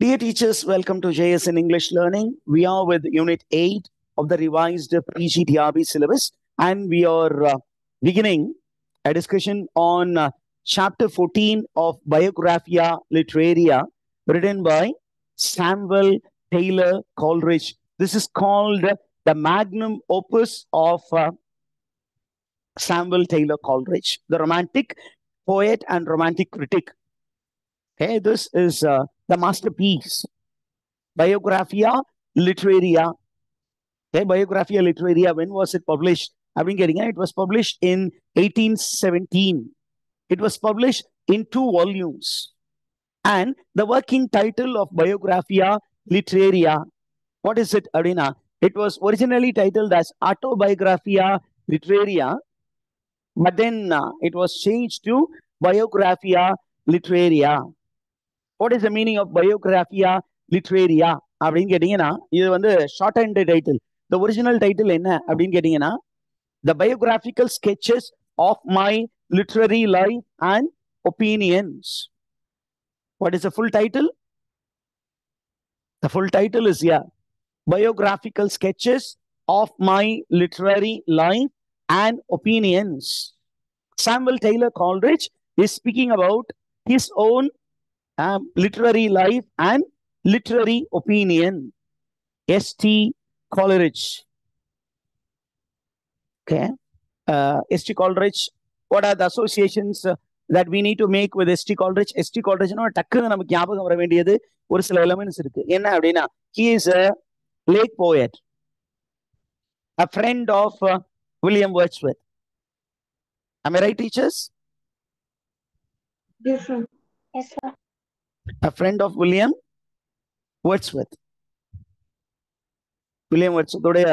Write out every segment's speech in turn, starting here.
Dear teachers, welcome to JS in English Learning. We are with Unit 8 of the revised PGDRB syllabus, and we are beginning a discussion on Chapter 14 of Biographia Literaria, written by Samuel Taylor Coleridge. This is called the magnum opus of Samuel Taylor Coleridge, the romantic poet and romantic critic. Okay, this is the masterpiece, Biographia Literaria. Okay, Biographia Literaria, when was it published? I've been getting it. It was published in 1817. It was published in 2 volumes. And the working title of Biographia Literaria, what is it, Adina? It was originally titled as Autobiographia Literaria, but then it was changed to Biographia Literaria. What is the meaning of Biographia Literaria? அப்படின்னு கேட்டீங்கன்னா இது வந்து short hand title. The original title என்ன அப்படின்னு கேட்டீங்கன்னா The Biographical Sketches of My Literary Life and Opinions. What is the full title? The full title is Biographical Sketches of My Literary Life and Opinions. Samuel Taylor Coleridge is speaking about his own literary life and literary opinion. S.T. Coleridge. Okay. S.T. Coleridge. What are the associations that we need to make with S.T. Coleridge? S.T. Coleridge டக்குன்னு நமக்கு ஞாபகம் வர வேண்டியது ஒரு சில elements இருக்கு. என்ன அப்படின்னா, he is a late poet, a friend of William Wordsworth. Am I right, teachers? Yes, sir. Yes, sir. A friend of William Wordsworth. William Wordsworth உடைய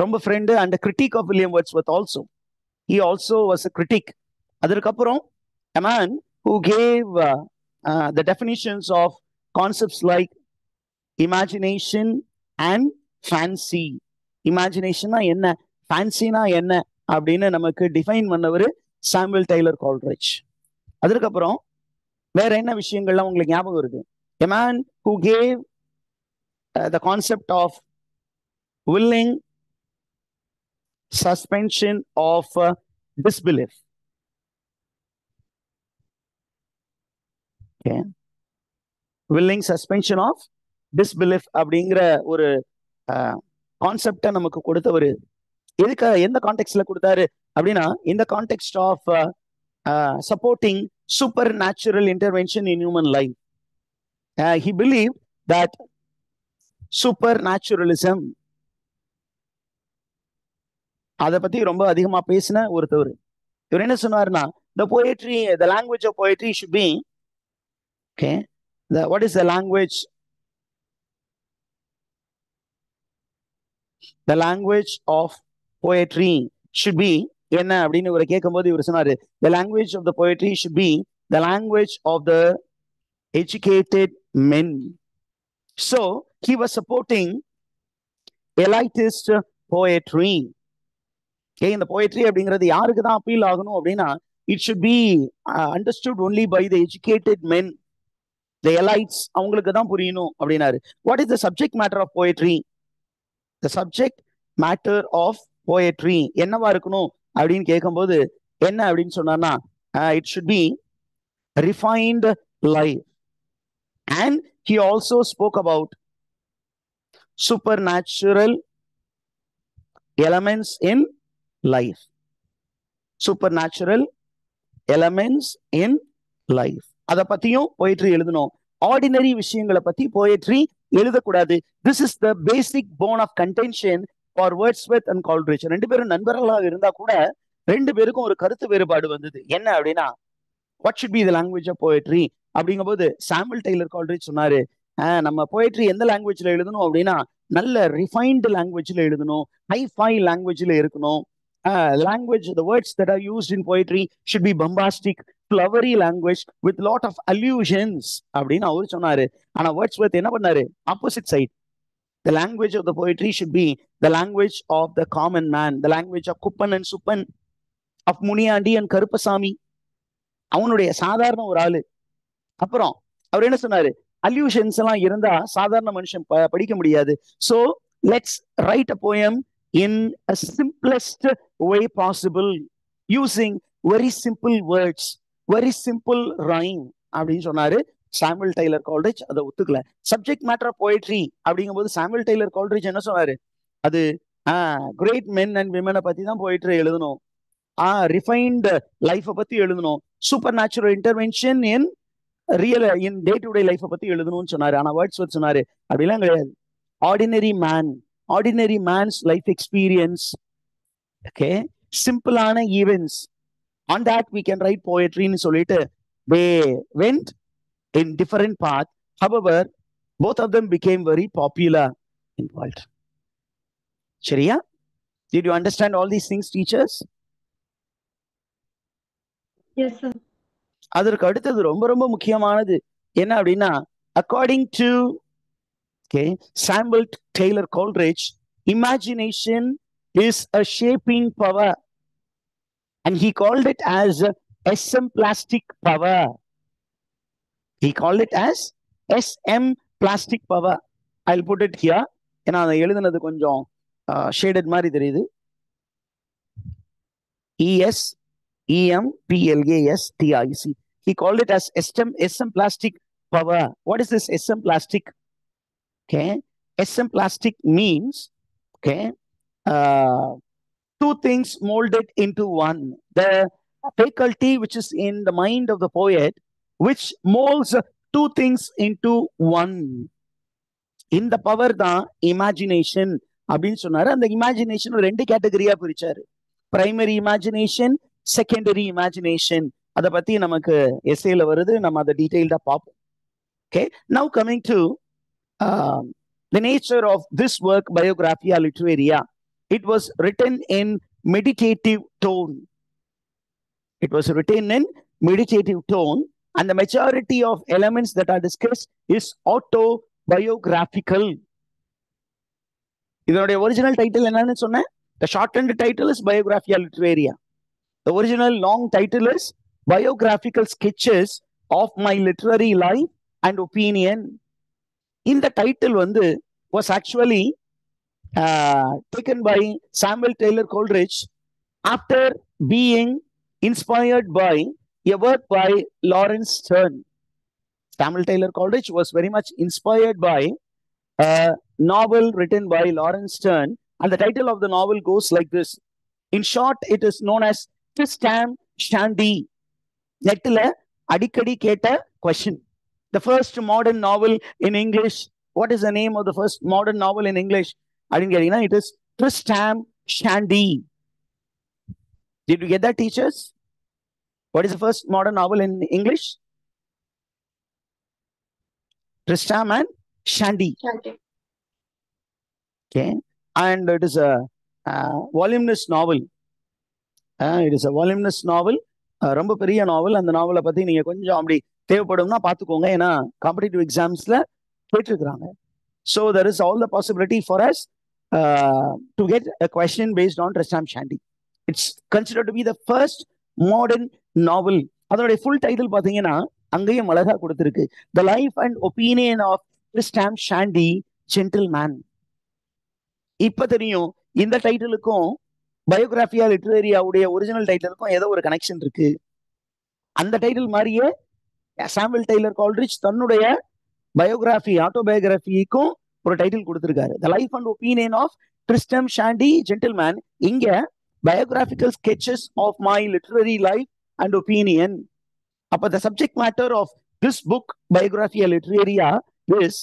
ரொம்ப friend and a critic of William Wordsworth also. He also was a critic. அதற்கப்புறம் a man who gave the definitions of concepts like imagination and fancy. Imagination என்ன, fancy என்ன அப்படின்னு நமக்கு define பண்ணவர் Samuel Taylor கால்ட்ரிட்ஜ். அதற்கப்புறம் வேற என்ன விஷயங்கள்லாம் உங்களுக்கு ஞாபகம் இருக்கு? A man who gave the concept of willing suspension of disbelief. Okay. Willing suspension of disbelief அப்படிங்கிற ஒரு கான்செப்டை நமக்கு கொடுத்தவர். எதுக்கு, எந்த கான்டெக்ட்ல கொடுத்தாரு அப்படின்னா, இந்த contact of supporting supernatural intervention in human life. He believed that supernaturalism, அதை பத்தி ரொம்ப அதிகமா பேசின ஒருத்தவர். இவர் என்ன சொன்னார்னா, the poetry, the language of poetry should be, okay, what is the language? The language of poetry should be என்ன அப்படின்னு இவரை கேட்கும்போது இவர் சொன்னாரு, the language of the poetry should be the language of the educated men. So he was supporting elitist poetry. Okay, இந்த poetry அப்படிங்கிறது யாருக்கு தான் அப்பீல் ஆகணும் அப்படின்னா, it should be understood only by the educated men, the elites, அவங்களுக்கு தான் புரியணும் அப்படின்னாரு. What is the subject matter of poetry? The subject matter of poetry என்னவா இருக்கணும் அப்படின்னு கேட்கும்போது என்ன அப்படின்னு சொன்னார்னா, it should be refined life. And he also spoke about supernatural elements in life. Supernatural elements in life. அதை பத்தியும் poetry எழுதணும். ஆர்டினரி விஷயங்களை பத்தி poetry எழுதக்கூடாது. This is the basic bone of contention for Wordsworth and Coleridge. ரெண்டு பேரும் நண்பர்களாக இருந்தா கூட ரெண்டு பேருக்கும் ஒரு கருத்து வேறுபாடு வந்தது. என்ன அப்படின்னா, what should be the language of poetry அப்படிங்கும்போது சாமுவேல் டெய்லர் கால்ட்ரிட்ஜ் சொன்னாரு, நம்ம poetry எந்த லாங்குவேஜ்ல எழுதணும் அப்படின்னா, நல்ல ரிஃபைன்டு லாங்குவேஜ்ல எழுதணும், ஹைஃபை லாங்குவேஜ்ல இருக்கணும். Language, the words that are used in poetry should be bombastic, flowery language with lot of allusions அப்படின்னு அவர் சொன்னாரு. ஆனா வேர்ட்ஸ்வர்த் என்ன பண்ணாரு? Opposite side. The language of the poetry should be the language of the common man, the language of Kuppan and Suppan, of Muniandi and Karupasamy. அவனுடைய சாதாரண ஒரு ஆளு. அப்புறம் அவர் என்ன சொன்னாரு, அல்யூஷன்ஸ் எல்லாம் இருந்தா சாதாரண மனுஷன் படிக்க முடியாது. So let's right a poem in a simplest way possible using very simple words, very simple rhyme அப்படின்னு சொன்னாரு. சாமுவல் டெய்லர் கால்ட்ரிட்ஜ் அதை ஒத்துக்கல. சப்ஜெக்ட் மேட்டர் ஆஃப் போயட்ரி அப்படிங்கும்போது சாமுவல் டெய்லர் கால்ட்ரிட்ஜ் என்ன சொன்னாரு, அது கிரேட் மென் அண்ட் விமனை பத்தி தான் போயிட்ரி எழுதணும், ரிஃபைன்டு லைஃபை பத்தி எழுதணும், supernatural intervention in real in day to day லைஃபை பத்தி எழுதணும்னு சொன்னாரு. ஆனா வேர்ட்ஸ்வொர்த் சொன்னாரு அப்படிலாம் கிடையாது. Ordinary man, ordinary man's life experience, okay, சிம்பிளான events, on that we can write poetry ன்னு சொல்லிட்டு they went in different path. However, both of them became very popular in world. சரியா? Did you understand all these things, teachers? Yes, sir. அதற்கு அடுத்தது ரொம்ப ரொம்ப முக்கியமானது என்ன அப்படின்னா, according to Samuel Taylor Coleridge, imagination is a shaping power, and he called it as SM plastic power. He called it as SM plastic power. I'll put it here. ஏன்னா அதை எழுதுனது கொஞ்சம் ஷேடட் மாதிரி தெரியுது. ESEMPLASTIC. He called it as SM plastic power. What is this SM plastic? Okay, SM plastic means, okay, two things molded into one. The faculty which is in the mind of the poet, which molds two things into one. இந்த power தான் imagination அப்படின்னு சொன்னாரு. அந்த imagination ரெண்டு கேட்டகரியா பிரிச்சாரு, primary imagination, secondary imagination. அதை பத்தி நமக்கு எஸ்ஏல வருது, நம்ம அதை டீடைல்டா பார்ப்போம். Okay, now coming to the nature of this work, Biographia Literaria. It was written in meditative tone. It was written in meditative tone, and the majority of elements that are discussed is autobiographical. இதனுடைய original title என்னன்னு சொன்னேன்? The shortened title is Biographia Literaria. The original long title is Biographical Sketches of My Literary Life and Opinion. இந்த title was actually taken by Samuel Taylor Coleridge after being inspired by a work by Laurence Sterne. Samuel Taylor Coleridge was very much inspired by a novel written by Laurence Sterne, and the title of the novel goes like this. In short, it is known as Tristram Shandy. நெட்டில் அடிக்கடி கேட்ட question. The first modern novel in English. What is the name of the first modern novel in English? அப்படின்னு கேட்டீங்கன்னா, it is Tristram Shandy. Did you get that, teachers? What is the first modern novel in English? Tristram and Shandy. Okay, and it is a voluminous novel. It is a voluminous novel. ரொம்ப பெரிய நாவல். அந்த நாவலை பத்தி நீங்க கொஞ்சம் அப்படி தேவைப்படும்னா பார்த்துக்கோங்க, ஏன்னா காம்படிட்டிவ் எக்ஸாம்ஸ்ல கேட்டிருக்கிறாங்க. So there is all the possibility for us to get a question based on Tristram Shandy. It's considered to be the first modern novel. அதோடைய full title பார்த்தீங்கன்னா அங்கேயும் அழகா கொடுத்திருக்கு, The Life and Opinion of Tristram Shandy, Gentleman. இப்ப தெரியும் இந்த டைட்டிலுக்கும் பயோகிராஃபியா லிட்டரேரியாவுடைய original டைட்டிலுக்கும் ஏதோ ஒரு கனெக்ஷன் இருக்கு. அந்த டைட்டில் மாதிரியே சாமுவல் டெய்லர் கால்ட்ரிட்ஜ் தன்னுடைய பயோகிராஃபி, ஆட்டோபயோகிராஃபிக்கும் ஒரு டைட்டில் கொடுத்திருக்காரு, the life and opinion of Tristram Shandy gentleman. இங்க biographical sketches of my literary life and opinion. அப்ப the subject matter of this book Biographia Literaria is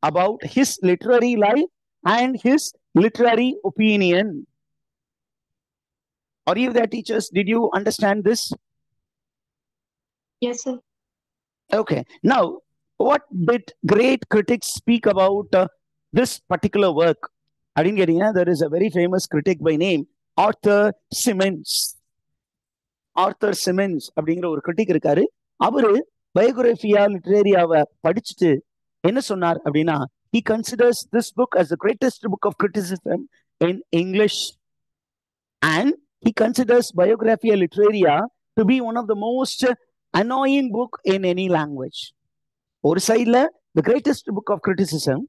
about his literary life and his literary opinion. Are you there, teachers? Did you understand this? Yes, sir. Okay. Now, what did great critics speak about this particular work? I didn't get it. There is a very famous critic by name Arthur Symons. Arthur Symons அப்படிங்கிற ஒரு critic இருக்காரு. அவரு பயோகிராஃபியா லிட்டரேரியாவை படிச்சுட்டு என்ன சொன்னார் அப்படின்னா, he considers this book as the greatest book of criticism in English, and he considers Biographia Literaria to be one of the most annoying book in any language. ஒரு சைட்ல the greatest book of criticism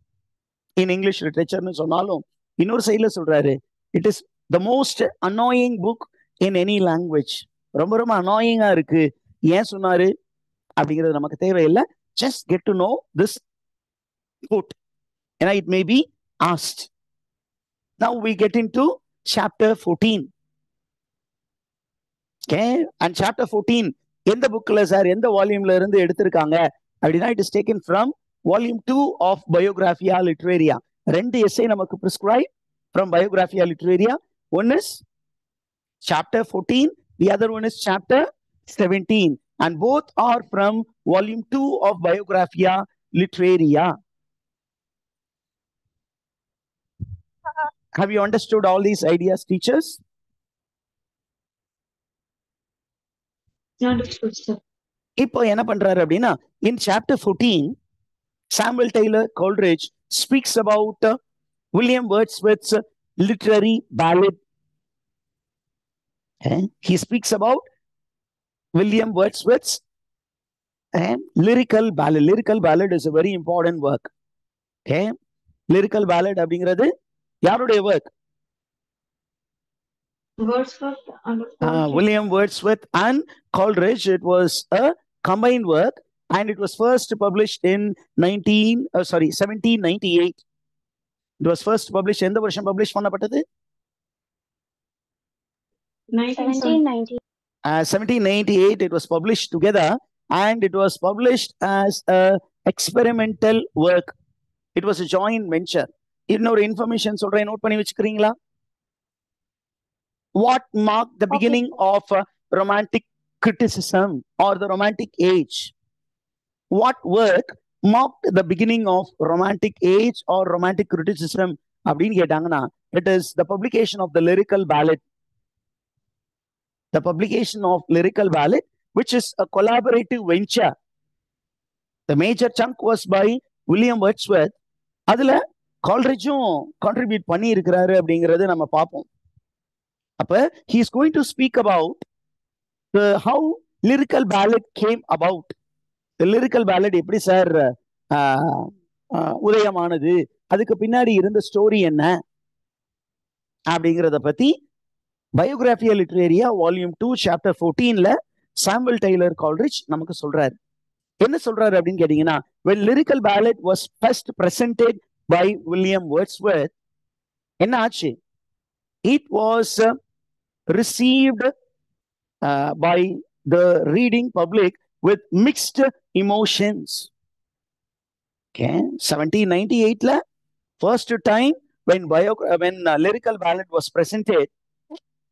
in English literature னு சொன்னாலும் இன்னொரு சைட்ல சொல்றாரு it is the most annoying book in any language. ரொம்ப ரொம்ப அனாயிங்கா இருக்கு. ஏன் சொன்னாரு அப்படிங்கிறது நமக்கு தேவையில்லை. just get to know this quote. ஏன்னா it may be asked. Now we get into chapter 14. Okay, and chapter 14 எந்த புக்ல சார் எந்த வால்யூம்ல இருந்து எடுத்திருக்காங்க அப்படின்னா it is taken from volume 2 of Biographia Literaria. ரெண்டு எஸ்ஸே நமக்கு prescribe from Biographia Literaria. One is chapter 14, the other one is chapter 17, and both are from volume 2 of Biographia Literaria. Have you understood all these ideas, teachers? Understood, sir. இப்போ என்ன பண்றாரு அப்படின்னா in chapter 14 Samuel Taylor Coleridge speaks about William Wordsworth's literary ballad. He speaks about William Wordsworth's lyrical ballad. Lyrical ballad is a very important work. Okay, lyrical ballad அப்படிங்கிறது யாருடைய work? Wordsworth and Coleridge. William Wordsworth and Coleridge. It was a combined work, and it was first published in 1798. It was first published. எந்த வருஷம் publish பண்ணப்பட்டது? 1790. 1798. It was published together, and it was published as a experimental work. It was a joint venture. இன்னொரு information சொல்றேன், note பண்ணி வச்சுக்கிறீங்களா? What marked the beginning of romantic criticism or the romantic age? What work marked the beginning of romantic age or romantic criticism அப்படின்னு கேட்டாங்கன்னா it is the publication of the lyrical ballad. The publication of lyrical ballad, which is a collaborative venture. The major chunk was by William Wordsworth. அதுல கால்ரிட்ஜும் contribute பண்ணி இருக்கிறாரு அப்படிங்கிறது நம்ம பார்ப்போம். அப்ப he is going to speak about how lyrical ballad came about. The lyrical ballad எப்படி sir உதயமானது, அதுக்கு பின்னாடி இருந்த ஸ்டோரி என்ன அப்படிங்கிறத பத்தி Biographia Literaria Volume 2 Chapter 14ல Samuel Taylor Coleridge நமக்கு சொல்றாரு. என்ன சொல்றாரு அப்படின்னு கேட்டீங்கன்னா, when lyrical ballad was first presented by William Wordsworth, என்ன ஆச்சு? It was received by the reading public with mixed emotions. Okay, 1798 la first time when lyrical ballad was presented,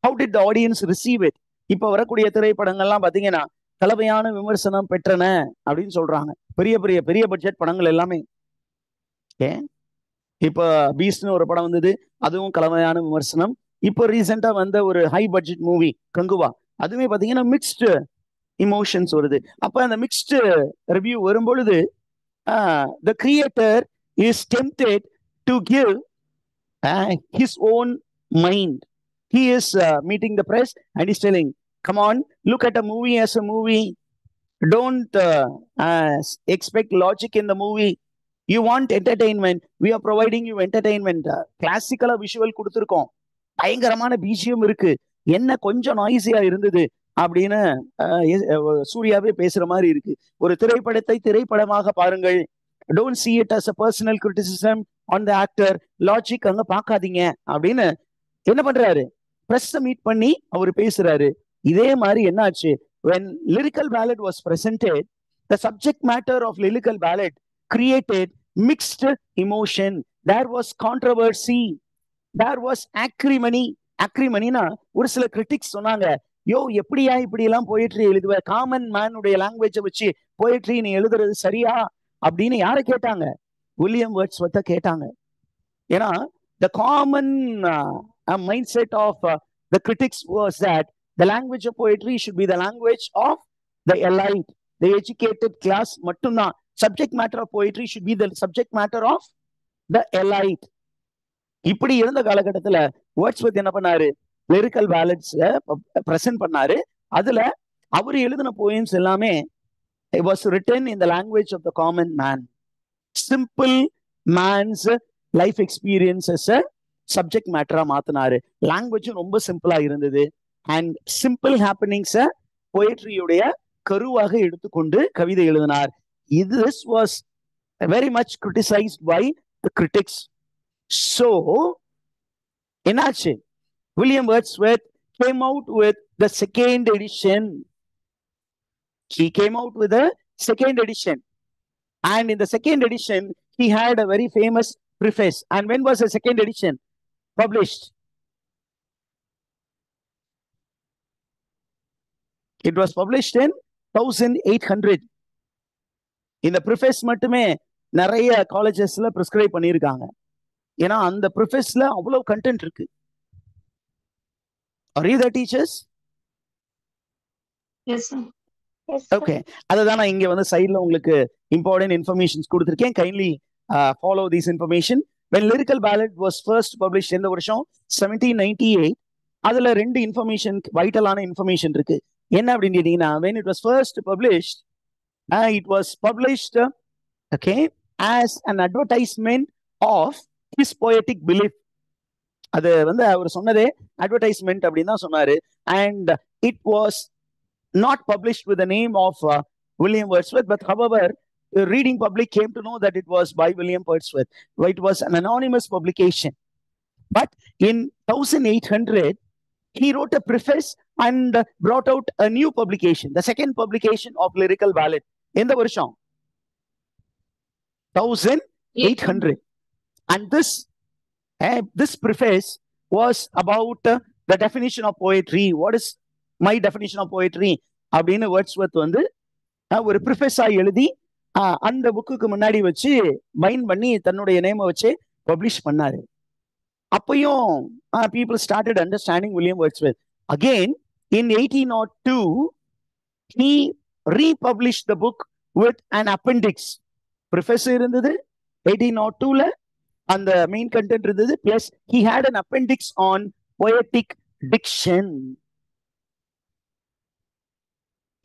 how did the audience receive it? இப்ப வரக்கூடிய திரைப்படங்கள்லாம் பாத்தீங்கன்னா கலவையான விமர்சனம் பெற்றன அப்படின்னு சொல்றாங்க. பெரிய பட்ஜெட் படங்கள் எல்லாமே. இப்ப பீஸ்ட்னு ஒரு படம் வந்தது, அதுவும் கலவையான விமர்சனம். இப்போ ரீசெண்டா வந்த ஒரு ஹை பட்ஜெட் மூவி கங்குவா, அதுவுமே பாத்தீங்கன்னா மிக்ஸ்டு இமோஷன்ஸ் வருது. அப்ப அந்த மிக்ஸ்டு ரிவ்யூ வரும்பொழுது the creator is tempted to give his own mind. He is meeting the press and he's telling, come on, look at a movie as a movie. Don't expect logic in the movie. You want entertainment, we are providing you entertainment. கிளாசிக்கலா visual கொடுத்துருக்கோம், பயங்கரமான BGM இருக்கு, என்ன கொஞ்சம் நாய்ஸியா இருந்தது அப்படின்னு சூர்யாவே பேசுற மாதிரி இருக்கு. ஒரு திரைப்படத்தை திரைப்படமாக பாருங்கள். Don't see it as a personal criticism on the actor. Logic அங்க பார்க்காதீங்க அப்படின்னு என்ன பண்றாரு, பிரஸ் மீட் பண்ணி அவர் பேசுறாரு. இதே மாதிரி என்னாச்சு, when lyrical ballad was presented, the subject matter of lyrical ballad created mixed emotion. There was controversy, there was acrimony. acrimonyனா ஒரு சில கிரிட்டிக்ஸ் சொன்னாங்க, யோ எப்படியா இப்படி எல்லாம் போயிட்ரி எழுதுவ, காமன் மேனுடைய லாங்குவேஜை வச்சு போயிட்ரி நீ எழுதுறது சரியா அப்படின்னு யாரை கேட்டாங்க? வில்லியம் வேர்ட்ஸ்வர்த்தை கேட்டாங்க. ஏன்னா the common mindset of the critics was that the language of poetry should be the language of the elite, the educated class மட்டும்தான். subject matter of poetry should be the subject matter of the elite. இப்படி இருந்த காலகட்டத்துல Wordsworth என்ன பண்ணாரு, lyrical pallets present பண்ணாரு. அதுல அவர் எழுதின poems எல்லாமே it was written in the language of the common man. Simple man's life experiences subject மேட்டரா மாத்தினாரு. லாங்குவேஜும் ரொம்ப சிம்பிளா இருந்தது. அண்ட் சிம்பிள் ஹேப்பனிங்ஸ போயட்ரியுடைய கருவாக எடுத்துக்கொண்டு கவிதை எழுதினார். This was very much criticized by the critics. So என்னாச்சு? William Wordsworth came out with the second edition. He came out with a second edition. And in the second edition, he had a very famous preface. And when was the second edition published? It was published in 1800. இந்த preface மட்டுமே நிறைய காலேஜஸ்ல prescribe பண்ணியிருக்காங்க. ஏன்னா அந்த ப்ரிஃபேஸ்ல அவ்வளவு content இருக்கு. Are you the teachers? Yes, sir. Okay, அதுதான் நான் இங்க வந்து சைட்ல உங்களுக்கு இம்பார்ட்டன்ட் இன்ஃபர்மேஷன்ஸ் கொடுத்துருக்கேன். Kindly follow this information. when lyrical ballad was first published எந்த வருஷம்? 1798. அதுல ரெண்டு இன்ஃபர்மேஷன், வைட்டலான இன்ஃபர்மேஷன் இருக்கு. என்ன அப்படின்னு கேட்டீங்கன்னா, when it was first published, it was published okay as an advertisement of his poetic belief. அது வந்து அவர் சொன்னதே அட்வர்டைஸ்மெண்ட் அப்படின்னு தான் சொன்னாரு. and it was not published with the name of William Wordsworth, but however the reading public came to know that it was by William Wordsworth. It was an anonymous publication. But in 1800 he wrote a preface and brought out a new publication, the second publication of lyrical ballad. In the வருஷம் 1800. And this preface was about the definition of poetry. What is my definition of poetry அப்படின்னு Wordsworth வந்து ஒரு ப்ரிஃபேஸா எழுதி அந்த புக்குக்கு முன்னாடி வச்சு find பண்ணி தன்னுடைய நேமை வச்சு பப்ளிஷ் பண்ணாரு. அப்பயும் people started understanding William Wordsworth. Again, in 1802, he republished the book with an appendix. Preface இருந்தது 1802ல, அந்த மெயின் கண்டென்ட் இருந்தது, plus he had an appendix on poetic diction.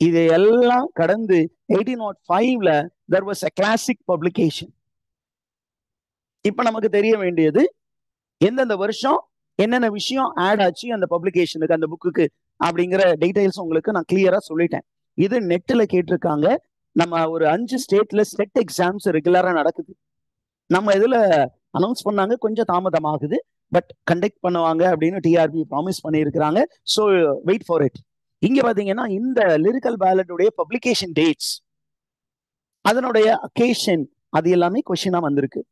இதையெல்லாம் கடந்து 1805ல there was a classic publication. இப்ப நமக்கு தெரிய வேண்டியது எந்தெந்த வருஷம் என்னென்ன விஷயம் ஆட் ஆச்சு அந்த பப்ளிகேஷனுக்கு, அந்த புக்குக்கு அப்படிங்கிற டீடைல்ஸ் உங்களுக்கு நான் கிளியரா சொல்லிட்டேன். இது நெட்ல கேட்டிருக்காங்க. நம்ம ஒரு 5 ஸ்டேட்ல செட் எக்ஸாம்ஸ் ரெகுலரா நடக்குது. நம்ம இதுல அனௌன்ஸ் பண்ணாங்க, கொஞ்சம் தாமதமாகுது, பட் கண்டக்ட் பண்ணுவாங்க அப்படின்னு டிஆர்பி ப்ராமிஸ் பண்ணியிருக்கிறாங்க. So wait for it. இங்க பாத்தீங்கன்னா இந்த லிரிக்கல் பேலட்டுடைய பப்ளிகேஷன் டேட்ஸ், அதனுடைய அக்கேஷன், அது எல்லாமே கொஸ்டினா வந்திருக்கு.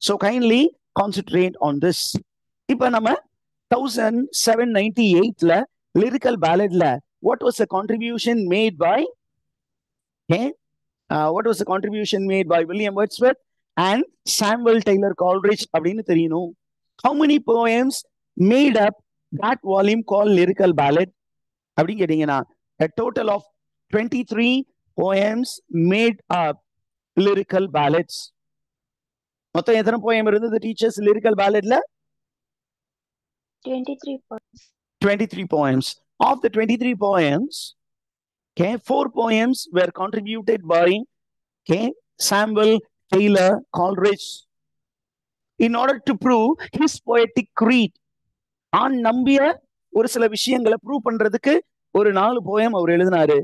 So kindly concentrate on this. இப்ப நம்ம 1798ல லிரிக்கல் பேலட்ல what was the contribution made by William Wordsworth and Samuel Taylor Coleridge அப்படின்னு தெரியணும். How many poems made up that volume called lyrical ballad அப்படின்னு கேட்டீங்கன்னா, a total of 23 poems made up lyrical ballads. மொத்தம் எத்தனை poem இருந்தது teachers lyrical பேலட்ல? 23 poems. 23 poems. Of the 23 poems, 4 poems were contributed by Samuel Taylor Coleridge in order to prove his poetic creed. நம்பிய ஒரு சில விஷயங்களை prove பண்றதுக்கு ஒரு 4 poem அவர் எழுதினாரு.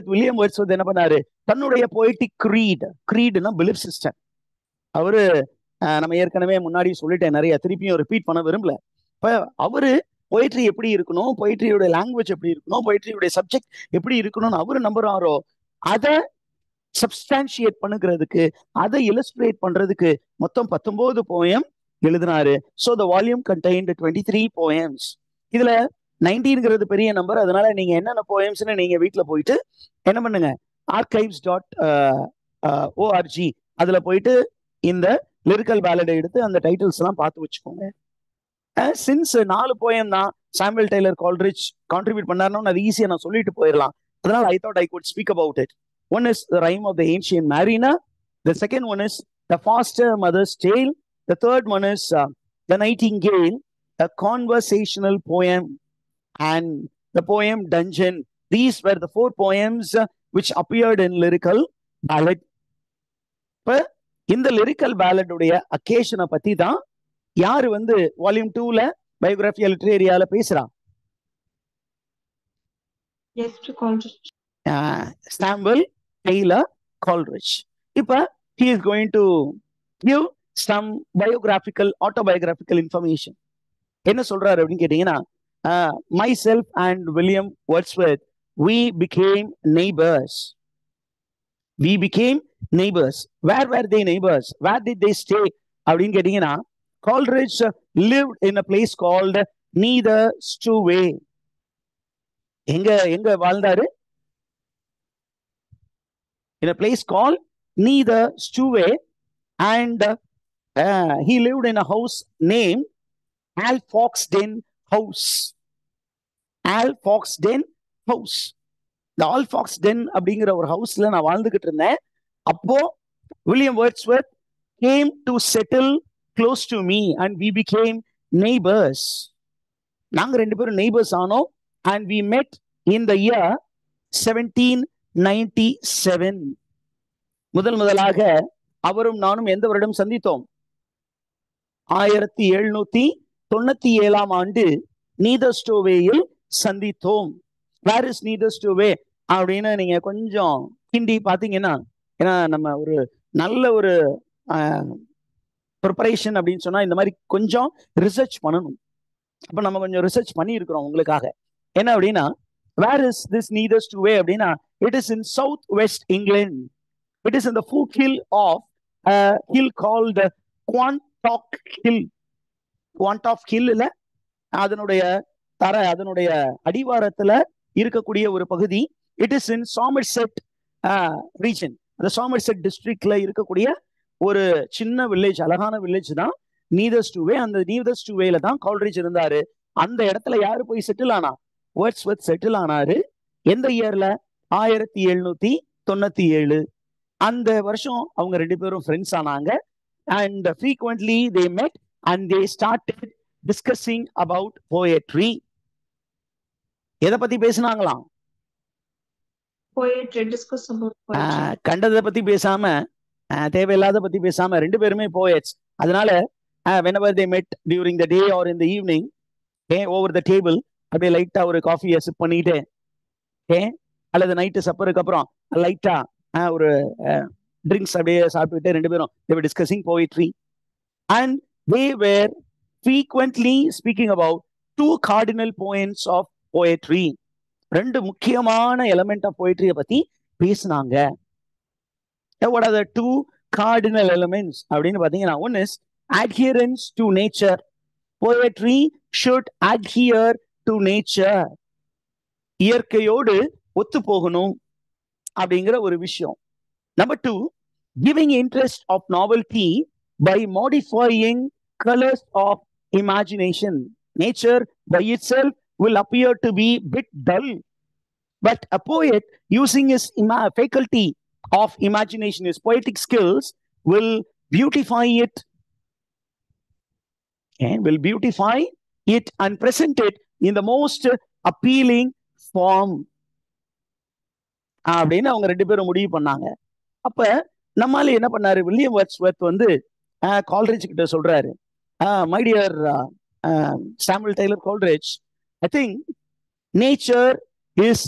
வில்லியம் வேர்ட்ஸ்வர்த் என்ன பண்ணாரு? தன்னுடைய போயட்டிக் creedனா பிலீஃப் சிஸ்டம். அவரு நம்ம ஏற்கனவே முன்னாடி சொல்லிட்டேன், நிறைய திருப்பியும் ரிப்பீட் பண்ண விரும்பல. இப்ப அவரு போயிட்ரி எப்படி இருக்கணும், போயிட்ரியோட லாங்குவேஜ் எப்படி இருக்கணும், போயிட்ரியோட சப்ஜெக்ட் எப்படி இருக்கணும்னு அவரு நம்புறாரோ அதை சப்ஸ்டான்ஷியேட் பண்ணுகிறதுக்கு, அதை இலஸ்ட்ரேட் பண்றதுக்கு மொத்தம் 19 போயம் எழுதினாரு. So the volume contained 23 poems. இதுல 19ங்கிறது பெரிய நம்பர். அதனால நீங்க என்னென்ன போயம்ஸ்ன்னு நீங்க வீட்டுல போயிட்டு என்ன பண்ணுங்க, archives.org அதுல போயிட்டு இந்த லிரிக்கல் பேலடை எடுத்து அந்த டைட்டில்ஸ் எல்லாம் பார்த்து வச்சுக்கோங்க. சின்ஸ் 4 போயம் தான் சாமுவேல் டெய்லர் கால்ரிட்ஜ் கான்ட்ரிபியூட் பண்ணாருன்னு அது ஈஸியா நான் சொல்லிட்டு போயிடலாம். அதனால I thought I could speak about it. One is the rhyme of the ancient mariner. The second one is the foster mother's tale. The third one is the nightingale, a conversational poem, and the poem Dungeon These were the 4 poems which appeared in lyrical ballad. இப்ப இந்த lyrical பேலடுடைய அக்கேஷனை பத்தி தான் யாரு வந்து volume 2ல Biographia லிட்ரேரியால பேசுறா? Samuel Taylor Coleridge. இப்ப he is going to give some biographical autobiographical information. என்ன சொல்றாரு அப்படின்னு கேட்டீங்கன்னா, myself and William Wordsworth, we became neighbors. We became neighbors. Where were they neighbors? Where did they stay? அப்படின்னு கேட்டீங்கன்னா, Coleridge lived in a place called Neither Stowaway. எங்க வாழ்ந்தாரு? In a place called Neither Stowaway, and he lived in a house named Alfoxden House. Alfoxden House. இந்த Alfoxden அப்படிங்கிற ஒரு ஹவுஸ்ல நான் வாழ்ந்துகிட்டு இருந்தேன். அப்போ William Wordsworth came to settle close to me and we became neighbors. நாங்க ரெண்டு பேரும் neighbors ஆனோம். And we met in the year 1797. முதலாக அவரும் நானும் எந்த வருடம் சந்தித்தோம்? 1797 ஆண்டு நீதர் ஸ்டோவேயில் சந்தித்தோம். வேர் இஸ் நீதர் ஸ்டோவே அப்படின்னு நீங்க கொஞ்சம் ஹிந்தி பாத்தீங்கன்னா, ஏன்னா நம்ம ஒரு நல்ல ஒரு ப்ரிப்பரேஷன் அப்படின்னு சொன்னா இந்த மாதிரி கொஞ்சம் ரிசர்ச் பண்ணணும். அப்ப நம்ம கொஞ்சம் ரிசர்ச் பண்ணி இருக்கிறோம் உங்களுக்காக. என்ன அப்படின்னா, வேர் இஸ் திஸ் நீதர் ஸ்டோவே அப்படின்னா, it is in South west England. It is in the foothill of a hill called Quantock Hill. Quantock Hill இல்ல, அதனுடைய அடிவாரத்துல இருக்கக்கூடிய ஒரு பகுதி. It is in Somerset region. அந்த Somerset districtல இருக்கக்கூடிய ஒரு சின்ன வில்லேஜ், அழகான வில்லேஜ் தான் நீதர் ஸ்டோவே. அந்த நீதர் ஸ்டோவேல தான் கால்ரிட்ஜ் இருந்தாரு. அந்த இடத்துல யாரு போய் செட்டில் ஆனா? வேர்ட்ஸ்வர்த் செட்டில் ஆனாரு. எந்த இயர்ல? 1797. அந்த வருஷம் அவங்க ரெண்டு பேரும் ஃப்ரெண்ட்ஸ் ஆனாங்க. and frequently they met and they started discussing about poetry. எதை பத்தி பேசினாங்களாம்? Poetry, discuss about poetry. கண்டதை பத்தி பேசாம, தேவையில்லாத பத்தி பேசாம, ரெண்டு பேருமே poets. அதனால whenever they met during the day or in the evening, over the table, அப்படியே லைட்டா ஒரு காஃபியை சிப் பண்ணிட்டு, அல்லது நைட்டு சப்பருக்கு அப்புறம் லைட்டா ஒரு ட்ரிங்க்ஸ் அப்படியே சாப்பிட்டுட்டு ரெண்டு பேரும் they were discussing poetry and they were frequently speaking about 2 cardinal points of poetry. ரெண்டு முக்கியமான எலிமெண்ட் ஆஃப் போயட்ரியை பத்தி பேசினாங்க. what are the 2 cardinal elements அப்படின்னு பாத்தீங்கன்னா, one is adherence to nature. Poetry should adhere to nature. இயற்கையோடு ஒத்து போகணும் அப்படிங்கிற ஒரு விஷயம். Number 2, giving interest of novelty by modifying colors of imagination. Nature by itself will appear to be bit dull, but a poet using his faculty of imagination, his poetic skills, will beautify it and present it in the most appealing form. அப்படின்னு அவங்க ரெண்டு பேரும் முடிவு பண்ணாங்க. அப்ப நம்மால என்ன பண்ணாரு? வில்லியம் வேர்ட்ஸ்வர்த் வந்து கால்ரிட்ஜ் கிட்ட சொல்றாரு, my dear Samuel Taylor Coleridge, I think nature is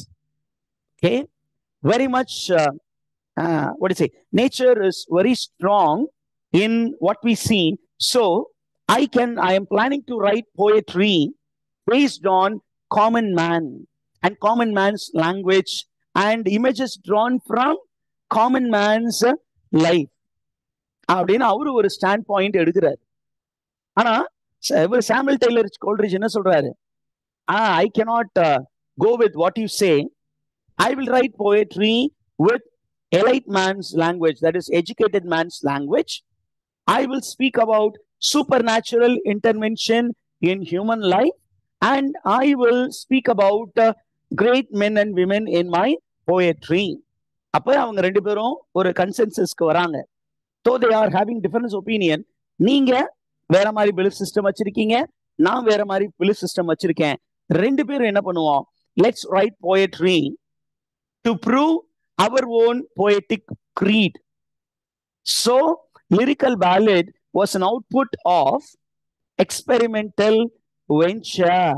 very much what do you say, nature is very strong in what we see, so I am planning to write poetry based on common man and common man's language and images drawn from common man's life அப்படின்னு அவரு ஒரு stand point எடுக்கிறார். ஆனா Samuel Taylor Coleridge என்ன சொல்றாரு? I cannot go with what you say. I will write poetry with elite man's language, that is educated man's language. I will speak about supernatural intervention in human life and I will speak about great men and women in my poetry. அப்ப அவங்க ரெண்டு பேரும் ஒரு கன்சென்சஸ்க்கு வராங்க. though they are having different opinion, நீங்க வேற மாதிரி belief system வச்சிருக்கீங்க, நான் வேற மாதிரி பிலிஃப் சிஸ்டம் வச்சிருக்கேன். ரெண்டு பேரும் என்ன பண்ணுவோம்? let's write poetry to prove our own poetic creed. So, lyrical ballad was an output of experimental venture.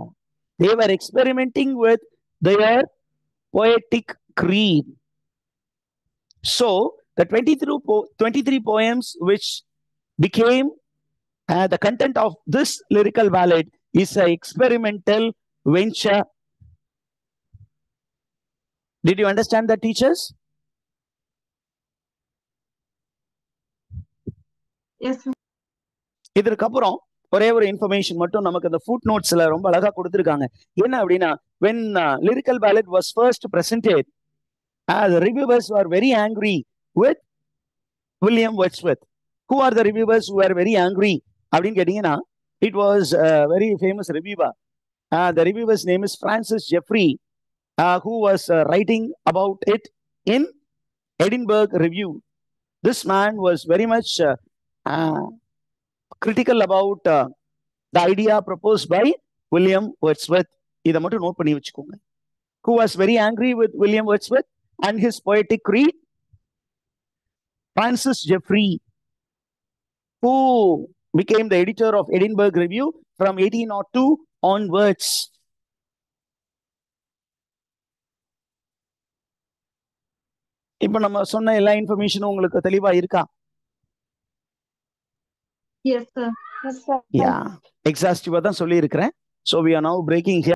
They were experimenting with their poetic creed. So, the 23 poems which became the content of this lyrical ballad is an experimental venture. Did you understand that, teachers? Yes, sir. இதற்கப்புறம் ஒரே ஒரு information மட்டும் நமக்கு அந்த food நோட்ஸ்ல ரொம்ப அழகா கொடுத்திருக்காங்க. என்ன அப்படின்னா, when lyrical ballad was first presented, the reviewers were very angry with William Wordsworth. Who are the reviewers who were very angry அப்படின்னு கேட்டீங்கன்னா, it was a very famous reviewer. The reviewer's name is Francis Jeffrey, who was writing about it in Edinburgh Review. This man was very much critical about the idea proposed by William Wordsworth. இதை மட்டும் note பண்ணி வச்சுக்கோங்க. Who was very angry with William Wordsworth and his poetic creed? Francis Jeffrey, who became the editor of Edinburgh Review from 1802 onwards. இப்போ நம்ம சொன்ன எல்லா இன்ஃபர்மேஷனும் உங்களுக்கு தெளிவா இருக்கா? Yes, sir. Yes, sir. Yeah, exhaustive தான் சொல்லி இருக்கிறேன். So we are now breaking here.